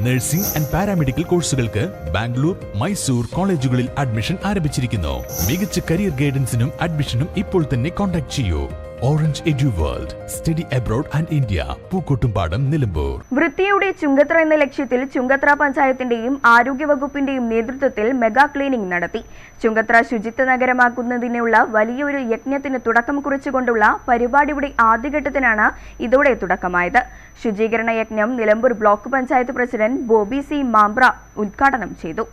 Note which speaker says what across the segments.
Speaker 1: Nursing and paramedical കോഴ്സുകൾക്ക് ബാംഗ്ലൂർ, മൈസൂർ കോളേജുകളിൽ admission ആരംഭിച്ചിരിക്കുന്നു. മികച്ച കരിയർ ഗൈഡൻസിനും അഡ്മിഷനും ഇപ്പോൾ തന്നെ കോൺടാക്ട് ചെയ്യൂ. Orange edu world, study abroad and India, Pookkottumpadam, Nilambur.
Speaker 2: വൃത്തിയുടെ ചുങ്കത്ര എന്ന ലക്ഷ്യത്തിൽ ചുങ്കത്ര പഞ്ചായത്തിന്റെയും ആരോഗ്യവകുപ്പിന്റെയും നേതൃത്വത്തിൽ മെഗാ ക്ലീനിംഗ് നടത്തി. ചുങ്കത്ര ശുചിത്വ നഗരമാക്കുന്നതിനുള്ള വലിയൊരു യജ്ഞത്തിന് തുടക്കം കുറിച്ചുകൊണ്ടുള്ള പരിപാടിയുടെ ആദ്യഘട്ടത്തിനാണ് ഇതോടെ തുടക്കമായത്. ശുചീകരണ യജ്ഞം Nilambur block panchayat president Bobby C Mambra ഉദ്ഘാടനം ചെയ്തു.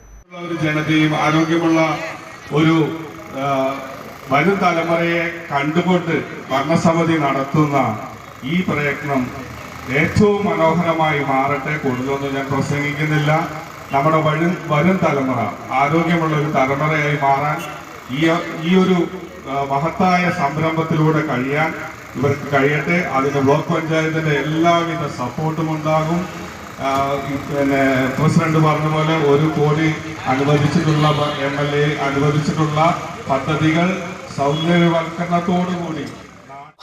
Speaker 3: ജനതയും ആരോഗ്യമുള്ള ഒരു വരും തലമുറയെ കണ്ടുകൊണ്ട് ഭരണസമിതി നടത്തുന്ന ഈ പ്രയത്നം ഏറ്റവും മനോഹരമായി മാറട്ടെ. കൂടുതലൊന്നും ഞാൻ പ്രസംഗിക്കുന്നില്ല. നമ്മുടെ വരും തലമുറ ആരോഗ്യമുള്ള ഒരു തലമുറയായി മാറാൻ ഈ ഒരു മഹത്തായ സംരംഭത്തിലൂടെ കഴിയാൻ ഇവർക്ക് കഴിയട്ടെ. അതിന് ബ്ലോക്ക് പഞ്ചായത്തിന്റെ എല്ലാവിധ സപ്പോർട്ടും ഉണ്ടാകും. പിന്നെ പ്രസിഡന്റ് പറഞ്ഞ പോലെ 1 കോടി അനുവദിച്ചിട്ടുള്ള MLA അനുവദിച്ചിട്ടുള്ള പദ്ധതികൾ സൗന്ദര്യവൽക്കരണത്തോടുകൂടി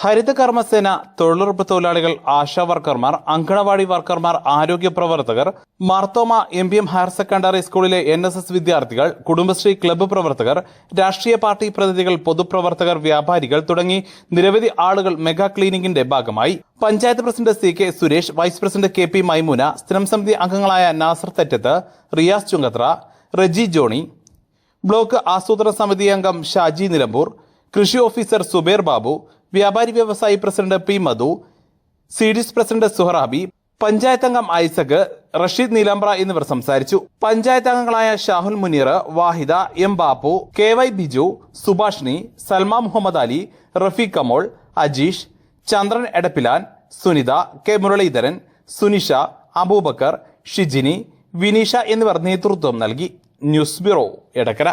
Speaker 4: ഹരിത കർമ്മസേന, തൊഴിലുറപ്പ് തൊഴിലാളികൾ, ആശാ വർക്കർമാർ, അങ്കണവാടി വർക്കർമാർ, ആരോഗ്യ പ്രവർത്തകർ, മാർത്തോമ MBM ഹയർ സെക്കൻഡറി സ്കൂളിലെ NSS വിദ്യാർത്ഥികൾ, കുടുംബശ്രീ ക്ലബ്ബ് പ്രവർത്തകർ, രാഷ്ട്രീയ പാർട്ടി പ്രതിനിധികൾ, പൊതുപ്രവർത്തകർ, വ്യാപാരികൾ തുടങ്ങി നിരവധി ആളുകൾ മെഗാ ക്ലീനിംഗിന്റെ ഭാഗമായി. Panchayat president CK Suresh, vice president KP Maimoona, സ്ഥിരം സമിതി അംഗങ്ങളായ നാസർ തെറ്റത്ത്, റിയാസ് ചുങ്കത്ര, റെജി ജോണി, ബ്ലോക്ക് ആസൂത്രണ സമിതി അംഗം ഷാജി നിലമ്പൂർ, കൃഷി ഓഫീസർ സുബേർ ബാബു, വ്യാപാരി വ്യവസായി പ്രസിഡന്റ് P മധു, CDS പ്രസിഡന്റ് സുഹറാബി, പഞ്ചായത്ത് അംഗം ഐസക്, റഷീദ് നീലാമ്പ്ര എന്നിവർ സംസാരിച്ചു. പഞ്ചായത്ത് അംഗങ്ങളായ ഷാഹുൽ മുനീർ, വാഹിദ, M ബാപ്പു, KY ബിജു, സുഭാഷിണി, സൽമ മുഹമ്മദ് അലി, റഫീഖ് കമോൾ, അജീഷ്, ചന്ദ്രൻ എടപ്പിലാൻ, സുനിത, K മുരളീധരൻ, സുനിഷ, അബൂബക്കർ, ഷിജിനി, വിനീഷ എന്നിവർ നേതൃത്വം നൽകി. News bureau, Edakkara.